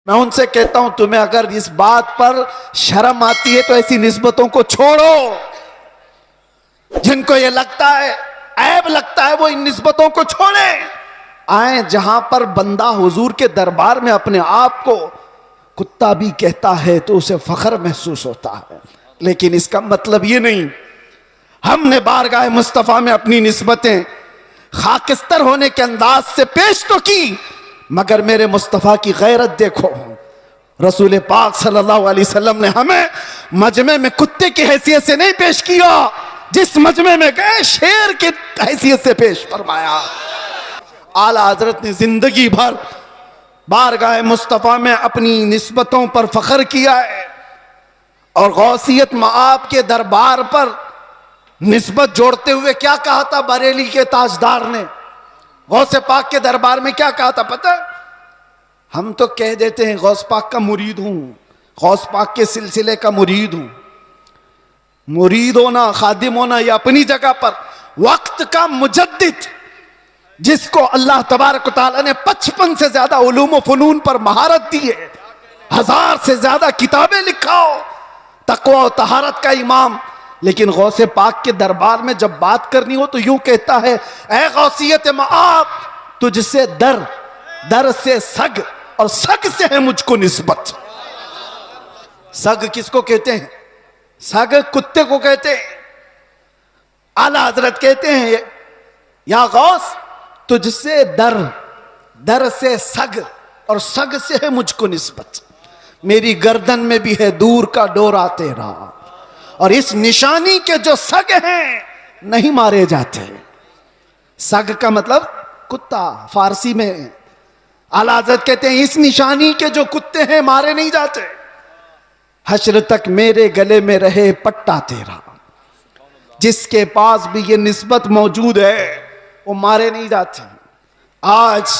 میں ان سے کہتا ہوں تمہیں اگر اس بات پر شرم آتی ہے تو ایسی نسبتوں کو چھوڑو. جن کو یہ لگتا ہے عیب لگتا ہے وہ ان نسبتوں کو چھوڑیں. آئیں جہاں پر بندہ حضور کے دربار میں اپنے آپ کو کتا بھی کہتا ہے تو اسے فخر محسوس ہوتا ہے. لیکن اس کا مطلب یہ نہیں. ہم نے بارگاہ مصطفیٰ میں اپنی نسبتیں خاکستر ہونے کے انداز سے پیش تو کی, مگر میرے مصطفیٰ کی غیرت دیکھو. رسول پاک صلی اللہ علیہ وسلم نے ہمیں مجمع میں کتے کی حیثیت سے نہیں پیش کیا, جس مجمع میں گئے شیر کی حیثیت سے پیش فرمایا. اعلیٰ حضرت نے زندگی بھر بارگاہ مصطفیٰ میں اپنی نسبتوں پر فخر کیا ہے, اور غوثیت مآب کے دربار پر نسبت جوڑتے ہوئے کیا کہا تھا بریلی کے تاجدار نے؟ غوث پاک کے دربار میں کیا کہا تھا پتہ؟ ہم تو کہہ دیتے ہیں غوث پاک کا مرید ہوں, غوث پاک کے سلسلے کا مرید ہوں. مرید ہونا, خادم ہونا یہ اپنی جگہ پر, وقت کا مجدد جس کو اللہ تبارک و تعالیٰ نے 55 سے زیادہ علوم و فنون پر مہارت دی ہے, 1000 سے زیادہ کتابیں لکھا ہو, تقوی و طہارت کا امام, لیکن غوث پاک کے دربار میں جب بات کرنی ہو تو یوں کہتا ہے اے غوثیت مآب تجھ سے در, در سے سگ, اور سگ سے ہے مجھ کو نسبت. سگ کس کو کہتے ہیں؟ سگ کتے کو کہتے ہیں. اعلیٰ حضرت کہتے ہیں یا غوث تجھ سے در, در سے سگ, اور سگ سے ہے مجھ کو نسبت. میری گردن میں بھی ہے دور کا ڈورا تیرا, اور اس نشانی کے جو سگ ہیں نہیں مارے جاتے. سگ کا مطلب کتا فارسی میں. اعلیٰ حضرت کہتے ہیں اس نشانی کے جو کتے ہیں مارے نہیں جاتے. حشر تک میرے گلے میں رہے پٹا تیرا, جس کے پاس بھی یہ نسبت موجود ہے وہ مارے نہیں جاتے. آج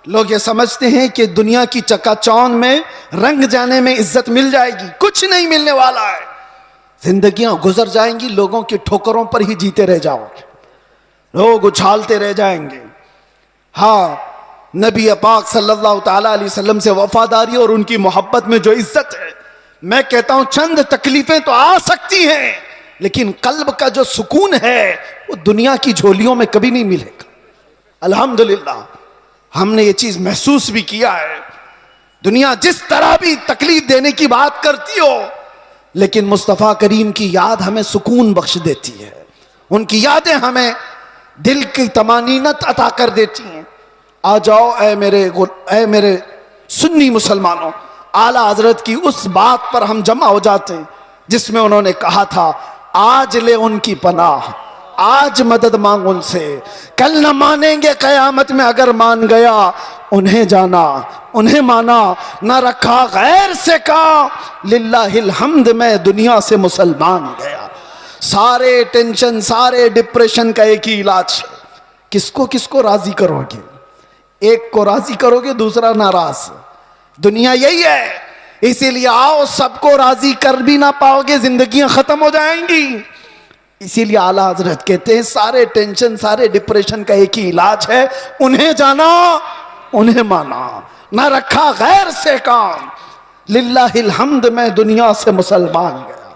لوگ یہ سمجھتے ہیں کہ دنیا کی چکا چوند میں رنگ جانے میں عزت مل جائے گی. کچھ نہیں ملنے والا ہے. زندگیاں گزر جائیں گی, لوگوں کی ٹھوکروں پر ہی جیتے رہ جاؤ گے, لوگ اچھالتے رہ جائیں گے. ہاں, نبی پاک صلی اللہ تعالی علیہ وسلم سے وفاداری اور ان کی محبت میں جو عزت ہے, میں کہتا ہوں چند تکلیفیں تو آ سکتی ہیں, لیکن قلب کا جو سکون ہے وہ دنیا کی جھولیوں میں کبھی نہیں ملے گا. الحمدللہ ہم نے یہ چیز محسوس بھی کیا ہے. دنیا جس طرح بھی تکلیف دینے کی بات کرتی ہو, لیکن مصطفیٰ کریم کی یاد ہمیں سکون بخش دیتی ہے. ان کی یادیں ہمیں دل کی طمانینت عطا کر دیتی ہیں. آ جاؤ اے میرے سنی مسلمانوں, اعلیٰ حضرت کی اس بات پر ہم جمع ہو جاتے ہیں جس میں انہوں نے کہا تھا آج لے ان کی پناہ, آج مدد مانگ ان سے, کل نہ مانیں گے قیامت میں اگر مان گیا. انہیں جانا انہیں مانا, نہ رکھا غیر سے کام, للہ الحمد میں دنیا سے مسلمان گیا. سارے ٹینشن سارے ڈپریشن کا ایک ہی علاج ہے, کس کو راضی کرو گے؟ ایک کو راضی کرو گے دوسرا ناراض. دنیا یہی ہے, اسی لیے آؤ سب کو راضی کر بھی نہ پاؤ گے, زندگیاں ختم ہو جائیں گی. اسی لیے اعلیٰ حضرت کہتے ہیں سارے ٹینشن سارے ڈپریشن کا ایک ہی علاج ہے, انہیں جانا انہیں مانا, نہ رکھا غیر سے کام, للہ الحمد میں دنیا سے مسلمان گیا.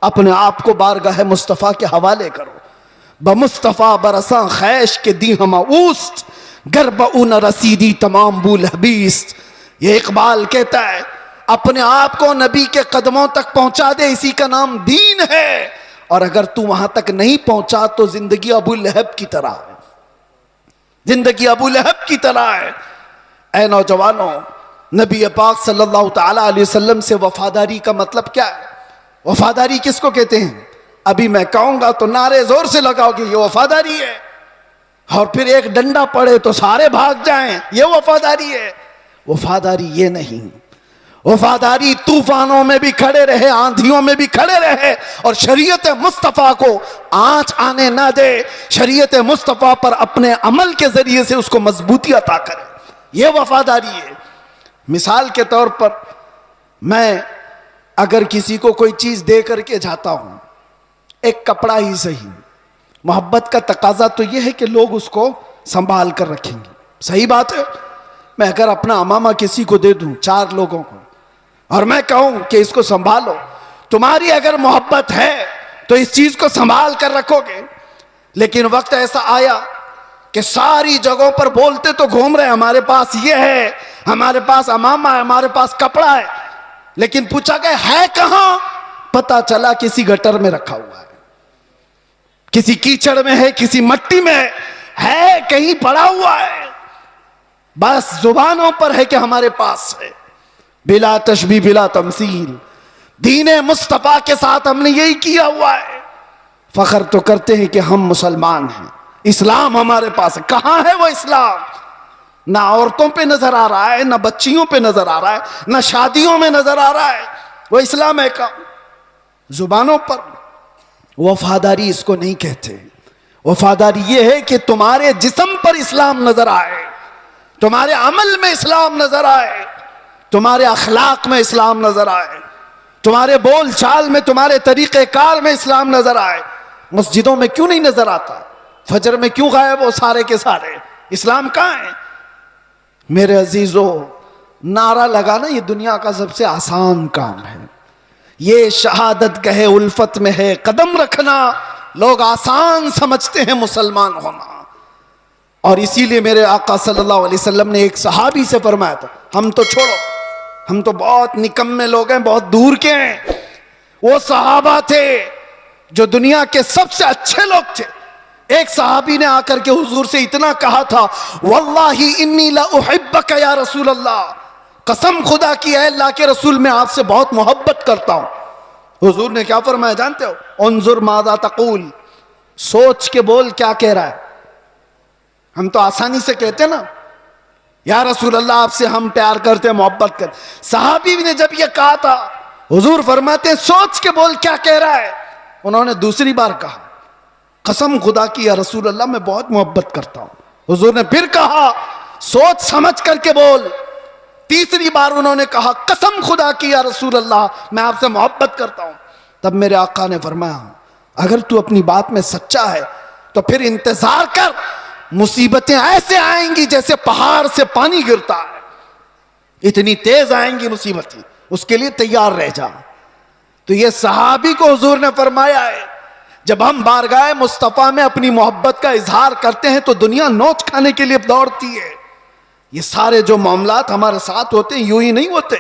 اپنے آپ کو بارگاہ مصطفیٰ کے حوالے کرو. بمصطفیٰ برساں خیش کے دی ہما اوست, گرب اون رسیدی تمام بول حبیست. یہ اقبال کہتا ہے اپنے آپ کو نبی کے قدموں تک پہنچا دے, اسی کا نام دین ہے. اور اگر تو وہاں تک نہیں پہنچا تو زندگی ابو لہب کی طرح ہے, زندگی ابو لہب کی طرح ہے. اے نوجوانوں, نبی پاک صلی اللہ تعالی علیہ وسلم سے وفاداری کا مطلب کیا ہے؟ وفاداری کس کو کہتے ہیں؟ ابھی میں کہوں گا تو نعرے زور سے لگاؤ گے یہ وفاداری ہے, اور پھر ایک ڈنڈا پڑے تو سارے بھاگ جائیں یہ وفاداری ہے. وفاداری یہ نہیں. وفاداری طوفانوں میں بھی کھڑے رہے, آندھیوں میں بھی کھڑے رہے, اور شریعت مصطفیٰ کو آنچ آنے نہ دے, شریعت مصطفیٰ پر اپنے عمل کے ذریعے سے اس کو مضبوطی عطا کرے. یہ وفاداری ہے. مثال کے طور پر میں اگر کسی کو کوئی چیز دے کر کے جاتا ہوں, ایک کپڑا ہی صحیح, محبت کا تقاضا تو یہ ہے کہ لوگ اس کو سنبھال کر رکھیں گے, صحیح بات ہے. میں اگر اپنا امامہ کسی کو دے دوں 4 لوگوں کو اور میں کہوں کہ اس کو سنبھالو، تمہاری اگر محبت ہے تو اس چیز کو سنبھال کر رکھو گے. لیکن وقت ایسا آیا کہ ساری جگہوں پر بولتے تو گھوم رہے ہمارے پاس یہ ہے، ہمارے پاس امامہ ہے، ہمارے پاس کپڑا ہے، لیکن پوچھا گیا ہے کہاں؟ پتا چلا کسی گٹر میں رکھا ہوا ہے، کسی کیچڑ میں ہے، کسی مٹی میں ہے کہیں پڑا ہوا ہے. بس زبانوں پر ہے کہ ہمارے پاس ہے. بلا تشبیہ بلا تمثیل دین مصطفیٰ کے ساتھ ہم نے یہی کیا ہوا ہے. فخر تو کرتے ہیں کہ ہم مسلمان ہیں، اسلام ہمارے پاس ہے. کہاں ہے وہ اسلام؟ نہ عورتوں پہ نظر آ رہا ہے، نہ بچیوں پہ نظر آ رہا ہے، نہ شادیوں میں نظر آ رہا ہے. وہ اسلام ہے کا زبانوں پر. وفاداری اس کو نہیں کہتے. وفاداری یہ ہے کہ تمہارے جسم پر اسلام نظر آئے، تمہارے عمل میں اسلام نظر آئے، تمہارے اخلاق میں اسلام نظر آئے، تمہارے بول چال میں، تمہارے طریقہ کار میں اسلام نظر آئے. مسجدوں میں کیوں نہیں نظر آتا؟ فجر میں کیوں غائب ہو سارے کے سارے؟ اسلام کہاں ہے؟ میرے عزیزو، نعرہ لگانا یہ دنیا کا سب سے آسان کام ہے. یہ شہادت گہے الفت میں ہے قدم رکھنا لوگ آسان سمجھتے ہیں مسلمان ہونا. اور اسی لیے میرے آقا صلی اللہ علیہ وسلم نے ایک صحابی سے فرمایا تھا، ہم تو چھوڑو، ہم تو بہت نکمے لوگ ہیں، بہت دور کے ہیں. وہ صحابہ تھے جو دنیا کے سب سے اچھے لوگ تھے. ایک صحابی نے آ کر کے حضور سے اتنا کہا تھا، واللہ انی لا احبک یا رسول اللہ، قسم خدا کی ہے اللہ کے رسول میں آپ سے بہت محبت کرتا ہوں. حضور نے کیا فرمایا جانتے ہو؟ انظر ماذا تقول، سوچ کے بول کیا کہہ رہا ہے. ہم تو آسانی سے کہتے ہیں نا یا رسول اللہ آپ سے ہم پیار کرتے ہیں، محبت کرتے. صحابی نے جب یہ کہا تھا حضور فرماتے ہیں سوچ کے بول کیا کہہ رہا ہے. انہوں نے دوسری بار کہا قسم خدا کی یا رسول اللہ میں بہت محبت کرتا ہوں. حضور نے پھر کہا سوچ سمجھ کر کے بول. تیسری بار انہوں نے کہا قسم خدا کی یا رسول اللہ میں آپ سے محبت کرتا ہوں. تب میرے آقا نے فرمایا اگر تو اپنی بات میں سچا ہے تو پھر انتظار کر، مصیبتیں ایسے آئیں گی جیسے پہاڑ سے پانی گرتا ہے، اتنی تیز آئیں گی مصیبتیں، اس کے لیے تیار رہ جا. تو یہ صحابی کو حضور نے فرمایا ہے جب ہم بارگاہ مصطفیٰ میں اپنی محبت کا اظہار کرتے ہیں تو دنیا نوچ کھانے کے لیے دوڑتی ہے. یہ سارے جو معاملات ہمارے ساتھ ہوتے ہیں یوں ہی نہیں ہوتے.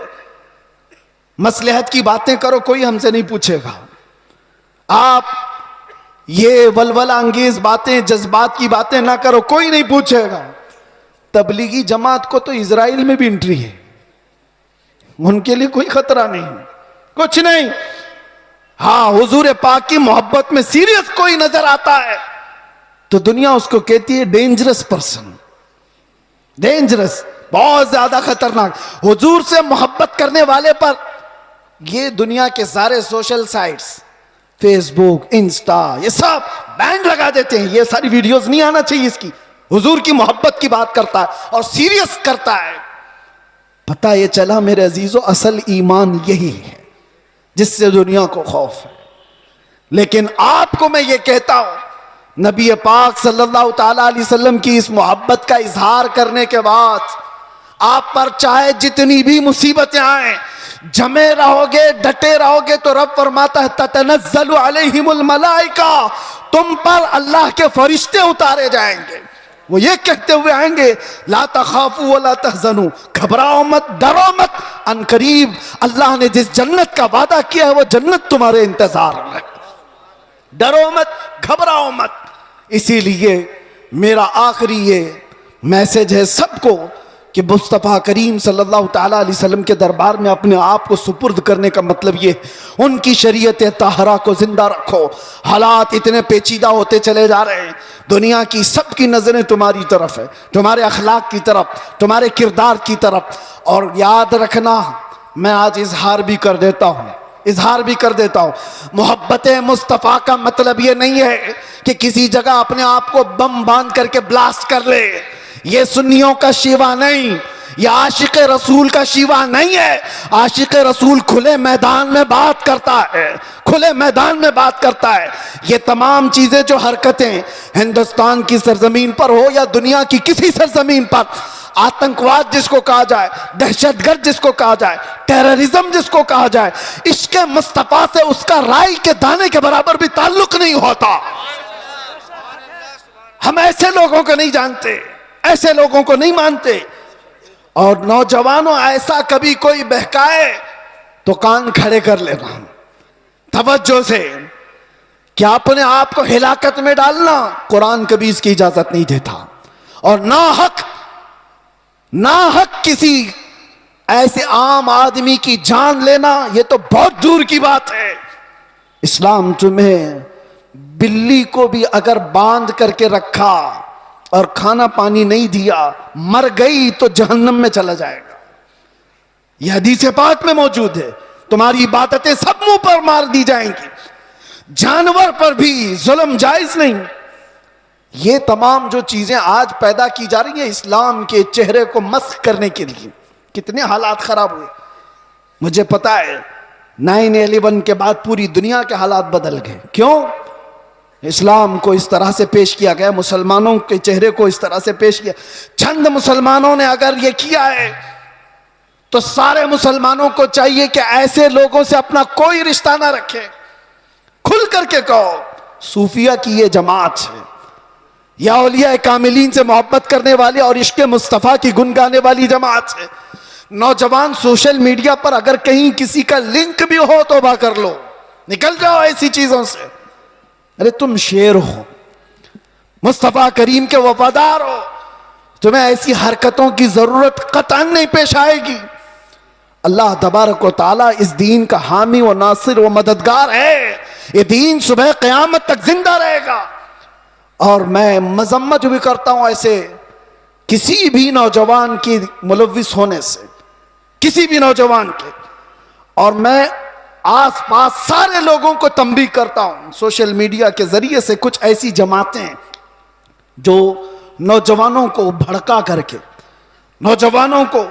مصلحت کی باتیں کرو کوئی ہم سے نہیں پوچھے گا. آپ یہ ولولہ انگیز باتیں، جذبات کی باتیں نہ کرو کوئی نہیں پوچھے گا. تبلیغی جماعت کو تو اسرائیل میں بھی انٹری ہے، ان کے لیے کوئی خطرہ نہیں، کچھ نہیں. ہاں حضور پاک کی محبت میں سیریس کوئی نظر آتا ہے تو دنیا اس کو کہتی ہے ڈینجرس پرسن، ڈینجرس، بہت زیادہ خطرناک. حضور سے محبت کرنے والے پر یہ دنیا کے سارے سوشل سائٹس، فیس بک، انسٹا، یہ سب بینڈ لگا دیتے ہیں. یہ ساری ویڈیوز نہیں آنا چاہیے اس کی. حضور کی محبت کی بات کرتا ہے اور سیریس کرتا ہے. پتہ یہ چلا میرے عزیزو اصل ایمان یہی ہے جس سے دنیا کو خوف ہے. لیکن آپ کو میں یہ کہتا ہوں نبی پاک صلی اللہ تعالی علیہ وسلم کی اس محبت کا اظہار کرنے کے بعد آپ پر چاہے جتنی بھی مصیبتیں آئیں، جمے رہو گے، ڈٹے رہو گے تو رب فرماتا ہے تتنزل علیہم الملائکہ، تم پر اللہ کے فرشتے اتارے جائیں گے. وہ یہ کہتے ہوئے آئیں گے لا تخافوا ولا تحزنوا، گھبراؤ مت، ڈرو مت، ان قریب اللہ نے جس جنت کا وعدہ کیا ہے وہ جنت تمہارے انتظار میں. ڈرو مت، گھبراؤ مت. اسی لیے میرا آخری یہ میسج ہے سب کو کہ مصطفیٰ کریم صلی اللہ تعالیٰ علیہ وسلم کے دربار میں اپنے آپ کو سپرد کرنے کا مطلب یہ ان کی شریعت طاہرہ کو زندہ رکھو. حالات اتنے پیچیدہ ہوتے چلے جا رہے ہیں، دنیا کی سب کی نظریں تمہاری طرف ہے، تمہارے اخلاق کی طرف، تمہارے کردار کی طرف. اور یاد رکھنا میں آج اظہار بھی کر دیتا ہوں محبت مصطفیٰ کا مطلب یہ نہیں ہے کہ کسی جگہ اپنے آپ کو بم باندھ کر کے بلاسٹ کر لے. یہ سنیوں کا شیوا نہیں، یہ عاشق رسول کا شیوا نہیں ہے. عاشق رسول کھلے میدان میں بات کرتا ہے، کھلے میدان میں بات کرتا ہے. یہ تمام چیزیں جو حرکتیں ہندوستان کی سرزمین پر ہو یا دنیا کی کسی سرزمین پر، آتنکواد جس کو کہا جائے، دہشت گرد جس کو کہا جائے، ٹیررزم جس کو کہا جائے، عشق مصطفیٰ سے اس کا رائی کے دانے کے برابر بھی تعلق نہیں ہوتا۔ ہم ایسے لوگوں کو نہیں جانتے، ایسے لوگوں کو نہیں مانتے۔ اور نوجوانوں، ایسا کبھی کوئی بہکائے تو کان کھڑے کر لینا توجہ سے، کیا اپنے آپ کو ہلاکت میں ڈالنا، قرآن کبھی اس کی اجازت نہیں دیتا۔ اور ناحق کسی ایسے عام آدمی کی جان لینا، یہ تو بہت دور کی بات ہے۔ اسلام تمہیں بلی کو بھی اگر باندھ کر کے رکھا اور کھانا پانی نہیں دیا، مر گئی تو جہنم میں چلا جائے گا، یہ حدیث پاک میں موجود ہے۔ تمہاری عبادتیں سب منہ پر مار دی جائیں گی، جانور پر بھی ظلم جائز نہیں۔ یہ تمام جو چیزیں آج پیدا کی جا رہی ہیں اسلام کے چہرے کو مسخ کرنے کے لیے، کتنے حالات خراب ہوئے مجھے پتا ہے۔ 9/11 کے بعد پوری دنیا کے حالات بدل گئے۔ کیوں؟ اسلام کو اس طرح سے پیش کیا گیا، مسلمانوں کے چہرے کو اس طرح سے پیش کیا۔ چند مسلمانوں نے اگر یہ کیا ہے تو سارے مسلمانوں کو چاہیے کہ ایسے لوگوں سے اپنا کوئی رشتہ نہ رکھے۔ کھل کر کے کہو، صوفیہ کی یہ جماعت ہے یا اولیاء کاملین سے محبت کرنے والی اور عشق مصطفیٰ کی گنگانے والی جماعت ہے۔ نوجوان سوشل میڈیا پر اگر کہیں کسی کا لنک بھی ہو توبہ کر لو، نکل جاؤ ایسی چیزوں سے۔ ارے تم شیر ہو، مصطفیٰ کریم کے وفادار ہو، تمہیں ایسی حرکتوں کی ضرورت قطعاً نہیں پیش آئے گی۔ اللہ تبارک و تعالیٰ اس دین کا حامی و ناصر و مددگار ہے، یہ دین صبح قیامت تک زندہ رہے گا۔ اور میں مذمت بھی کرتا ہوں ایسے کسی بھی نوجوان کی ملوث ہونے سے، کسی بھی نوجوان کے، اور میں آس پاس سارے لوگوں کو تنبیہ کرتا ہوں سوشل میڈیا کے ذریعے سے کچھ ایسی جماعتیں جو نوجوانوں کو بھڑکا کر کے، نوجوانوں کو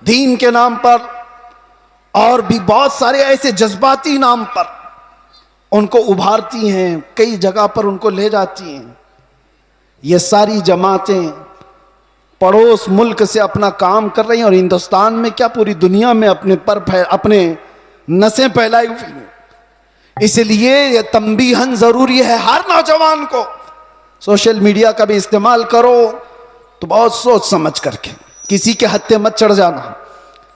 دین کے نام پر اور بھی بہت سارے ایسے جذباتی نام پر ان کو ابھارتی ہیں، کئی جگہ پر ان کو لے جاتی ہیں۔ یہ ساری جماعتیں پڑوس ملک سے اپنا کام کر رہی ہیں، اور ہندوستان میں کیا پوری دنیا میں اپنے نسیں پھیلائی ہوئی ہیں۔ اس لیے یہ تنبیہاً ضروری ہے ہر نوجوان کو، سوشل میڈیا کا بھی استعمال کرو تو بہت سوچ سمجھ کر کے، کسی کے ہتھے مت چڑھ جانا،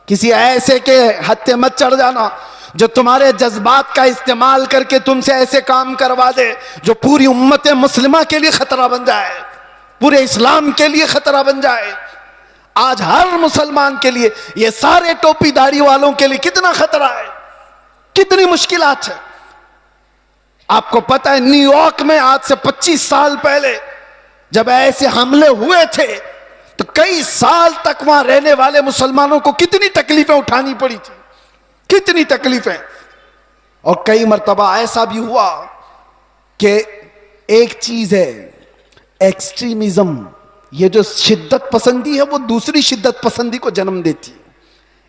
کسی ایسے کے ہتھے مت چڑھ جانا جو تمہارے جذبات کا استعمال کر کے تم سے ایسے کام کروا دے جو پوری امت مسلمہ کے لیے خطرہ بن جائے، پورے اسلام کے لیے خطرہ بن جائے۔ آج ہر مسلمان کے لیے، یہ سارے ٹوپی داڑھی والوں کے لیے کتنا خطرہ ہے، کتنی مشکلات ہے۔ آپ کو پتہ ہے نیو یارک میں آج سے 25 سال پہلے جب ایسے حملے ہوئے تھے تو کئی سال تک وہاں رہنے والے مسلمانوں کو کتنی تکلیفیں اٹھانی پڑی تھی، کتنی تکلیفیں۔ اور کئی مرتبہ ایسا بھی ہوا کہ ایک چیز ہے ایکسٹریمزم، یہ جو شدت پسندی ہے وہ دوسری شدت پسندی کو جنم دیتی ہے۔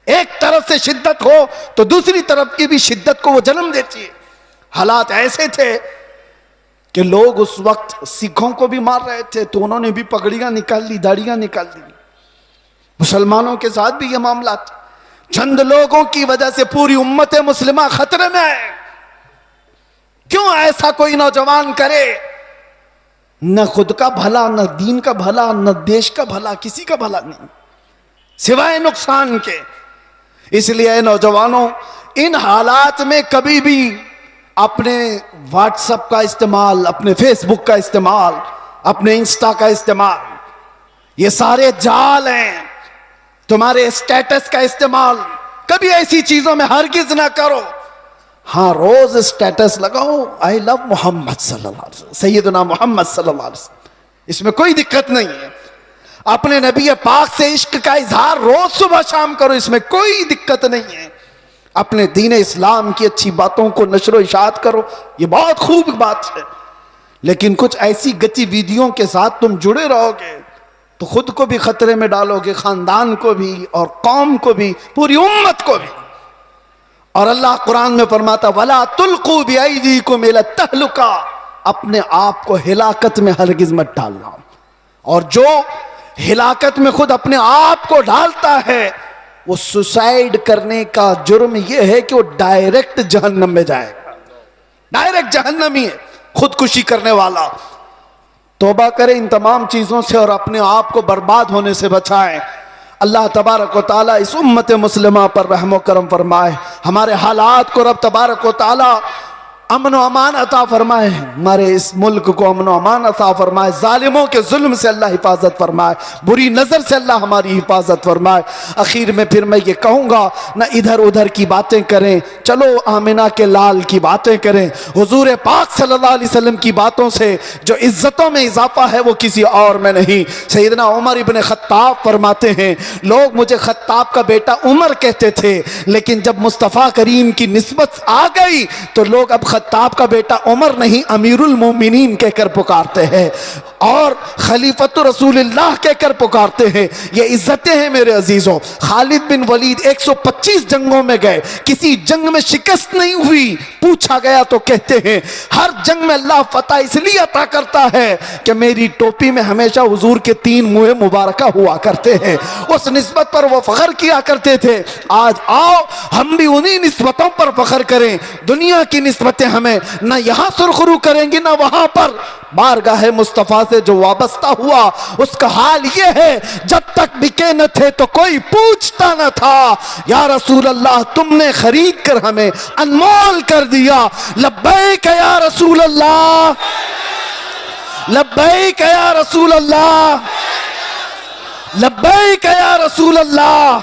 ایک طرف سے شدت ہو تو دوسری طرف کی بھی شدت کو وہ جنم دیتی ہے۔ حالات ایسے تھے کہ لوگ اس وقت سکھوں کو بھی مار رہے تھے تو انہوں نے بھی پگڑیاں نکال لی، داڑیاں نکال لی۔ مسلمانوں کے ساتھ بھی یہ معاملات، چند لوگوں کی وجہ سے پوری امت مسلمہ خطرے میں ہے۔ کیوں ایسا کوئی نوجوان کرے؟ نہ خود کا بھلا، نہ دین کا بھلا، نہ دیش کا بھلا، کسی کا بھلا نہیں سوائے نقصان کے۔ اس لیے اے نوجوانوں، ان حالات میں کبھی بھی اپنے واٹس ایپ کا استعمال، اپنے فیس بک کا استعمال، اپنے انسٹا کا استعمال، یہ سارے جال ہیں۔ تمہارے اسٹیٹس کا استعمال کبھی ایسی چیزوں میں ہرگز نہ کرو۔ ہاں روز اسٹیٹس لگاؤ آئی لو محمد صلی اللہ علیہ وسلم، سیدنا محمد صلی اللہ علیہ وسلم، اس میں کوئی دقت نہیں ہے۔ اپنے نبی پاک سے عشق کا اظہار روز صبح شام کرو، اس میں کوئی دقت نہیں ہے۔ اپنے دین اسلام کی اچھی باتوں کو نشر و اشاعت کرو، یہ بہت خوب بات ہے۔ لیکن کچھ ایسی گتی ویدیوں کے ساتھ تم جڑے رہو گے تو خود کو بھی خطرے میں ڈالو گے، خاندان کو بھی اور قوم کو بھی، پوری امت کو بھی۔ اور اللہ قرآن میں فرماتا وَلَا تُلْقُوا بِأَيْدِيكُمْ إِلَى التَّهْلُكَةِ، اپنے آپ کو ہلاکت میں ہرگز مت ڈالنا۔ اور جو ہلاکت میں خود اپنے آپ کو ڈالتا ہے، وہ سوسائڈ کرنے کا جرم یہ ہے کہ وہ ڈائریکٹ جہنم میں جائے گا، ڈائریکٹ جہنمی ہے خودکشی کرنے والا۔ توبہ کریں ان تمام چیزوں سے اور اپنے آپ کو برباد ہونے سے بچائیں۔ اللہ تبارک و تعالیٰ اس امت مسلمہ پر رحم و کرم فرمائے، ہمارے حالات کو رب تبارک و تعالیٰ امن و امان عطا فرمائے، ہمارے اس ملک کو امن و امان عطا فرمائے، ظالموں کے ظلم سے اللہ حفاظت فرمائے، بری نظر سے اللہ ہماری حفاظت فرمائے۔ اخیر میں پھر میں یہ کہوں گا، نہ ادھر ادھر کی باتیں کریں، چلو آمنہ کے لال کی باتیں کریں، حضور پاک صلی اللہ علیہ وسلم کی باتوں سے جو عزتوں میں اضافہ ہے وہ کسی اور میں نہیں۔ سیدنا عمر ابن خطاب فرماتے ہیں، لوگ مجھے خطاب کا بیٹا عمر کہتے تھے، لیکن جب مصطفیٰ کریم کی نسبت آ گئی تو لوگ اب خطاب کا بیٹا عمر نہیں امیر المومنین کہہ کر پکارتے ہیں، اور خلیفۃ رسول اللہ کہہ کر پکارتے ہیں۔ یہ عزتیں ہیں میرے عزیزوں۔ خالد بن ولید 125 جنگوں میں گئے، کسی جنگ میں شکست نہیں ہوئی، پوچھا گیا تو کہتے ہیں ہر جنگ میں اللہ فتح اس لیے عطا کرتا ہے کہ میری ٹوپی میں ہمیشہ حضور کے 3 منہ مبارکہ ہوا کرتے ہیں، اس نسبت پر وہ فخر کیا کرتے تھے۔ آج آؤ ہم بھی انہی نسبتوں پر فخر کریں، دنیا کی نسبتیں ہمیں نہ یہاں سرخرو کریں گی نہ وہاں پر۔ بارگاہ مصطفیٰ سے جو وابستہ ہوا اس کا حال یہ ہے، جب تک بکے نہ تھے تو کوئی پوچھتا نہ تھا، یا رسول اللہ تم نے خرید کر ہمیں انمول کر دیا، لبیک یا رسول اللہ، لبیک یا رسول اللہ، لبیک یا رسول اللہ۔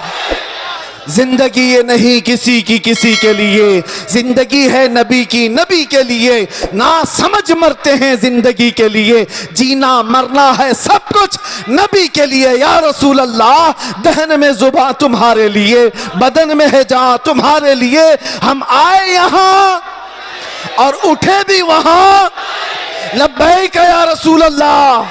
زندگی یہ نہیں کسی کی کسی کے لیے، زندگی ہے نبی کی نبی کے لیے، نہ سمجھ مرتے ہیں زندگی کے لیے، جینا مرنا ہے سب کچھ نبی کے لیے۔ یا رسول اللہ دہن میں زباں تمہارے لیے، بدن میں ہے جان تمہارے لیے، ہم آئے یہاں اور اٹھے بھی وہاں، لبیک یا رسول اللہ۔